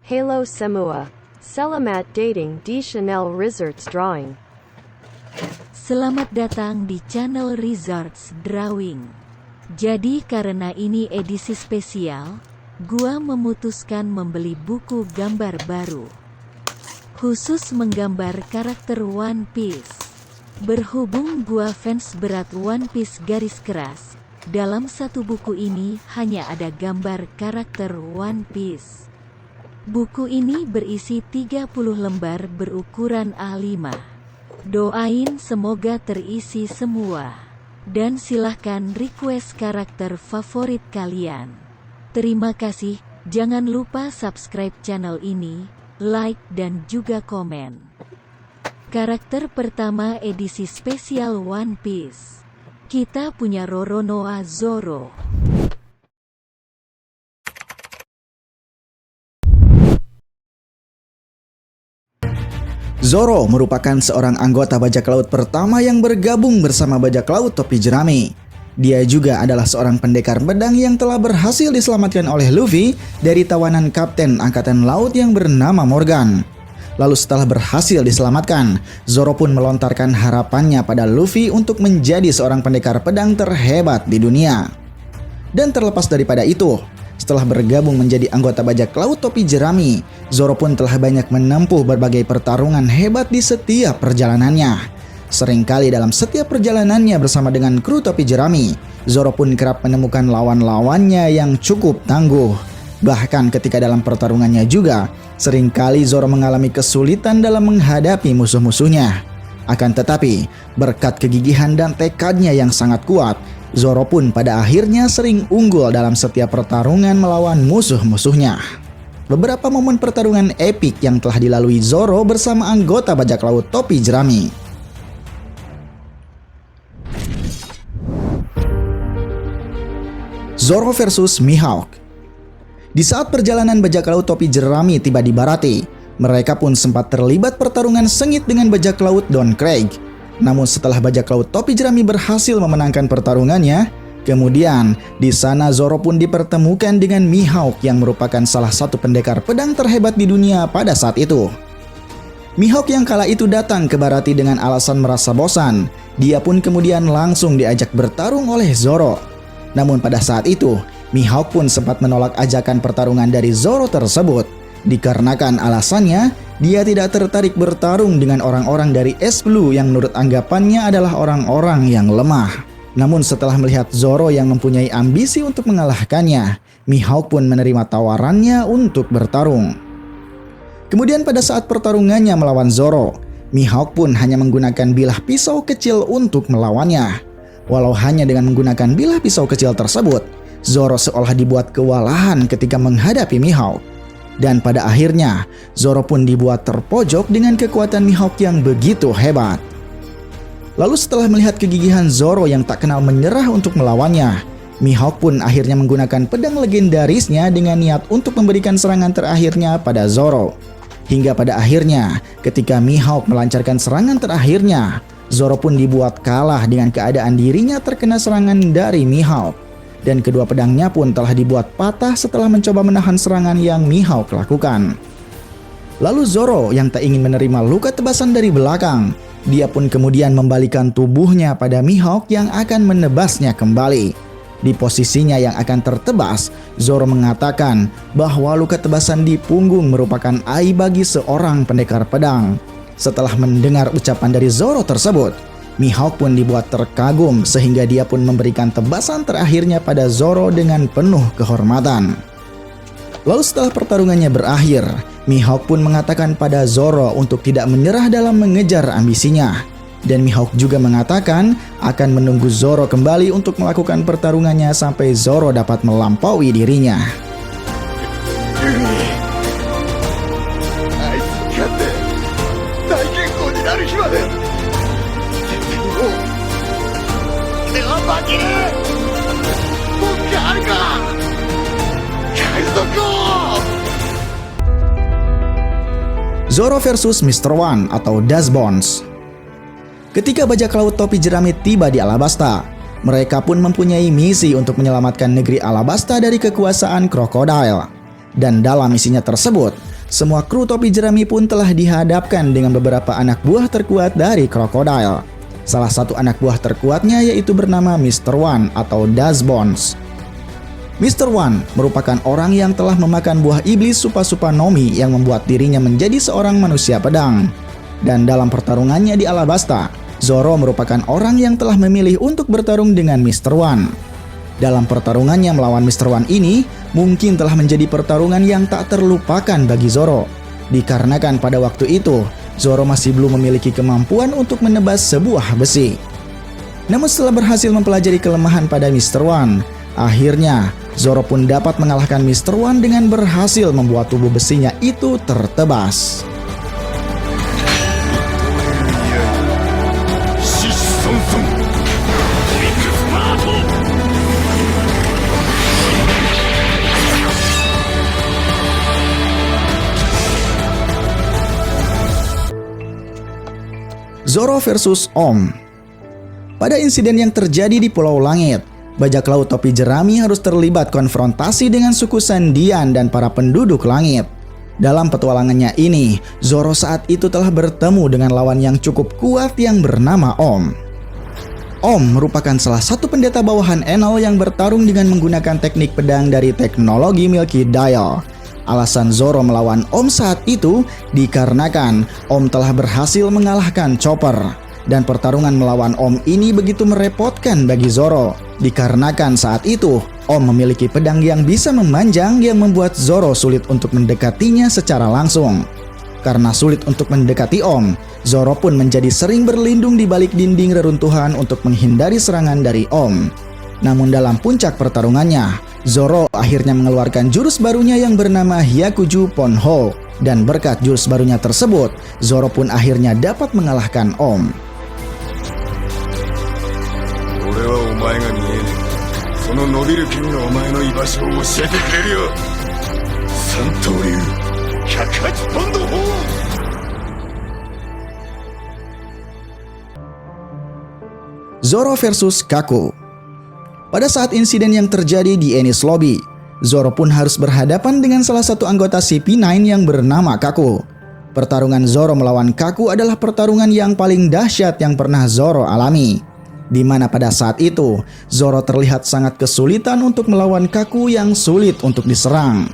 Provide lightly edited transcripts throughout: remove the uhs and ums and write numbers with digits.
Halo semua. Selamat dating di channel Resorts Drawing. Selamat datang di channel Resorts Drawing. Jadi karena ini edisi spesial, gua memutuskan membeli buku gambar baru. Khusus menggambar karakter One Piece. Berhubung gua fans berat One Piece garis keras, dalam satu buku ini hanya ada gambar karakter One Piece. Buku ini berisi 30 lembar berukuran A5. Doain semoga terisi semua. Dan silahkan request karakter favorit kalian. Terima kasih, jangan lupa subscribe channel ini, like dan juga komen. Karakter pertama edisi spesial One Piece. Kita punya Roronoa Zoro. Zoro merupakan seorang anggota bajak laut pertama yang bergabung bersama bajak laut topi jerami. Dia juga adalah seorang pendekar pedang yang telah berhasil diselamatkan oleh Luffy dari tawanan Kapten Angkatan Laut yang bernama Morgan. Lalu setelah berhasil diselamatkan, Zoro pun melontarkan harapannya pada Luffy untuk menjadi seorang pendekar pedang terhebat di dunia. Dan terlepas daripada itu, setelah bergabung menjadi anggota bajak laut topi jerami, Zoro pun telah banyak menempuh berbagai pertarungan hebat di setiap perjalanannya. Seringkali dalam setiap perjalanannya bersama dengan kru topi jerami, Zoro pun kerap menemukan lawan-lawannya yang cukup tangguh. Bahkan ketika dalam pertarungannya juga, seringkali Zoro mengalami kesulitan dalam menghadapi musuh-musuhnya. Akan tetapi, berkat kegigihan dan tekadnya yang sangat kuat, Zoro pun pada akhirnya sering unggul dalam setiap pertarungan melawan musuh-musuhnya. Beberapa momen pertarungan epik yang telah dilalui Zoro bersama anggota bajak laut topi jerami. Zoro versus Mihawk. Di saat perjalanan bajak laut topi jerami tiba di Baratie, mereka pun sempat terlibat pertarungan sengit dengan bajak laut Don Krieg. Namun setelah bajak laut topi jerami berhasil memenangkan pertarungannya, kemudian di sana Zoro pun dipertemukan dengan Mihawk yang merupakan salah satu pendekar pedang terhebat di dunia pada saat itu. Mihawk yang kala itu datang ke Baratie dengan alasan merasa bosan. Dia pun kemudian langsung diajak bertarung oleh Zoro. Namun pada saat itu, Mihawk pun sempat menolak ajakan pertarungan dari Zoro tersebut. Dikarenakan alasannya, dia tidak tertarik bertarung dengan orang-orang dari Es Blue yang menurut anggapannya adalah orang-orang yang lemah. Namun setelah melihat Zoro yang mempunyai ambisi untuk mengalahkannya, Mihawk pun menerima tawarannya untuk bertarung. Kemudian pada saat pertarungannya melawan Zoro, Mihawk pun hanya menggunakan bilah pisau kecil untuk melawannya. Walau hanya dengan menggunakan bilah pisau kecil tersebut, Zoro seolah dibuat kewalahan ketika menghadapi Mihawk. Dan pada akhirnya, Zoro pun dibuat terpojok dengan kekuatan Mihawk yang begitu hebat. Lalu setelah melihat kegigihan Zoro yang tak kenal menyerah untuk melawannya, Mihawk pun akhirnya menggunakan pedang legendarisnya dengan niat untuk memberikan serangan terakhirnya pada Zoro. Hingga pada akhirnya, ketika Mihawk melancarkan serangan terakhirnya, Zoro pun dibuat kalah dengan keadaan dirinya terkena serangan dari Mihawk. Dan kedua pedangnya pun telah dibuat patah setelah mencoba menahan serangan yang Mihawk lakukan. Lalu Zoro yang tak ingin menerima luka tebasan dari belakang, dia pun kemudian membalikan tubuhnya pada Mihawk yang akan menebasnya kembali. Di posisinya yang akan tertebas, Zoro mengatakan bahwa luka tebasan di punggung merupakan aib bagi seorang pendekar pedang. Setelah mendengar ucapan dari Zoro tersebut, Mihawk pun dibuat terkagum sehingga dia pun memberikan tebasan terakhirnya pada Zoro dengan penuh kehormatan. Lalu setelah pertarungannya berakhir, Mihawk pun mengatakan pada Zoro untuk tidak menyerah dalam mengejar ambisinya. Dan Mihawk juga mengatakan akan menunggu Zoro kembali untuk melakukan pertarungannya sampai Zoro dapat melampaui dirinya. Zoro versus Mr. One atau Dust Bones. Ketika bajak laut topi jerami tiba di Alabasta, mereka pun mempunyai misi untuk menyelamatkan negeri Alabasta dari kekuasaan krokodil. Dan dalam misinya tersebut, semua kru topi jerami pun telah dihadapkan dengan beberapa anak buah terkuat dari Crocodile. Salah satu anak buah terkuatnya yaitu bernama Mr. One atau Dazbones. Mr. One merupakan orang yang telah memakan buah iblis Supa-Supa Nomi yang membuat dirinya menjadi seorang manusia pedang. Dan dalam pertarungannya di Alabasta, Zoro merupakan orang yang telah memilih untuk bertarung dengan Mr. One. Dalam pertarungannya melawan Mr. One ini, mungkin telah menjadi pertarungan yang tak terlupakan bagi Zoro. Dikarenakan pada waktu itu, Zoro masih belum memiliki kemampuan untuk menebas sebuah besi. Namun setelah berhasil mempelajari kelemahan pada Mr. One, akhirnya Zoro pun dapat mengalahkan Mr. One dengan berhasil membuat tubuh besinya itu tertebas. Zoro versus Om. Pada insiden yang terjadi di Pulau Langit, bajak laut topi jerami harus terlibat konfrontasi dengan suku Sandian dan para penduduk langit. Dalam petualangannya ini, Zoro saat itu telah bertemu dengan lawan yang cukup kuat yang bernama Om. Om merupakan salah satu pendeta bawahan Enel yang bertarung dengan menggunakan teknik pedang dari teknologi Milky Dial. Alasan Zoro melawan Om saat itu dikarenakan Om telah berhasil mengalahkan Chopper. Dan pertarungan melawan Om ini begitu merepotkan bagi Zoro, dikarenakan saat itu Om memiliki pedang yang bisa memanjang yang membuat Zoro sulit untuk mendekatinya secara langsung. Karena sulit untuk mendekati Om, Zoro pun menjadi sering berlindung di balik dinding reruntuhan untuk menghindari serangan dari Om. Namun dalam puncak pertarungannya, Zoro akhirnya mengeluarkan jurus barunya yang bernama Hyakuju Ponho. Dan berkat jurus barunya tersebut, Zoro pun akhirnya dapat mengalahkan Om. Zoro versus Kaku. Pada saat insiden yang terjadi di Enies Lobby, Zoro pun harus berhadapan dengan salah satu anggota CP9 yang bernama Kaku. Pertarungan Zoro melawan Kaku adalah pertarungan yang paling dahsyat yang pernah Zoro alami, di mana pada saat itu Zoro terlihat sangat kesulitan untuk melawan Kaku yang sulit untuk diserang.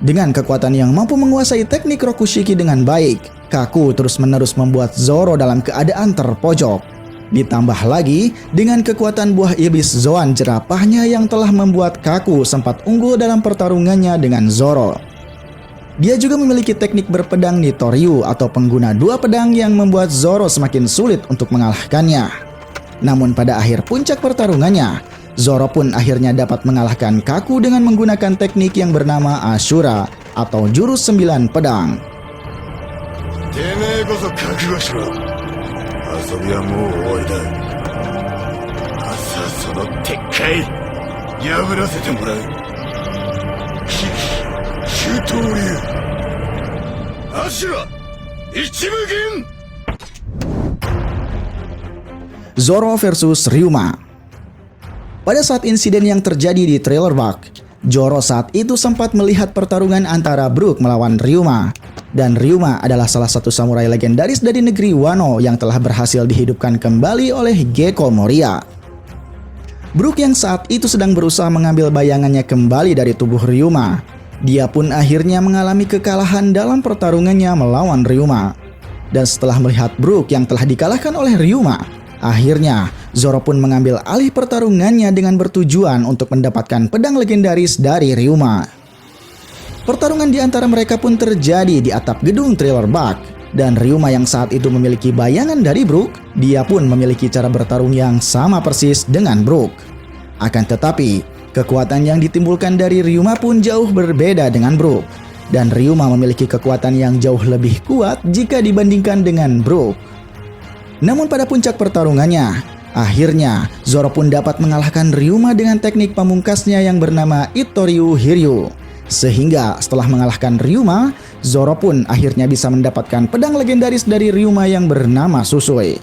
Dengan kekuatan yang mampu menguasai teknik Rokushiki dengan baik, Kaku terus-menerus membuat Zoro dalam keadaan terpojok. Ditambah lagi dengan kekuatan buah iblis Zoan jerapahnya yang telah membuat Kaku sempat unggul dalam pertarungannya dengan Zoro. Dia juga memiliki teknik berpedang Nitoryu atau pengguna dua pedang yang membuat Zoro semakin sulit untuk mengalahkannya. Namun pada akhir puncak pertarungannya, Zoro pun akhirnya dapat mengalahkan Kaku dengan menggunakan teknik yang bernama Ashura atau jurus 9 pedang. Zoro versus Ryuma. Pada saat insiden yang terjadi di Trailer Park, Zoro saat itu sempat melihat pertarungan antara Brook melawan Ryuma. Dan Ryuma adalah salah satu samurai legendaris dari negeri Wano yang telah berhasil dihidupkan kembali oleh Gekko Moria. Brook yang saat itu sedang berusaha mengambil bayangannya kembali dari tubuh Ryuma. Dia pun akhirnya mengalami kekalahan dalam pertarungannya melawan Ryuma. Dan setelah melihat Brook yang telah dikalahkan oleh Ryuma, akhirnya Zoro pun mengambil alih pertarungannya dengan bertujuan untuk mendapatkan pedang legendaris dari Ryuma. Pertarungan di antara mereka pun terjadi di atap gedung Trailer Park. Dan Ryuma yang saat itu memiliki bayangan dari Brook, dia pun memiliki cara bertarung yang sama persis dengan Brook. Akan tetapi, kekuatan yang ditimbulkan dari Ryuma pun jauh berbeda dengan Brook. Dan Ryuma memiliki kekuatan yang jauh lebih kuat jika dibandingkan dengan Brook. Namun pada puncak pertarungannya, akhirnya Zoro pun dapat mengalahkan Ryuma dengan teknik pamungkasnya yang bernama Itoryu Hiryu. Sehingga setelah mengalahkan Ryuma, Zoro pun akhirnya bisa mendapatkan pedang legendaris dari Ryuma yang bernama Susui.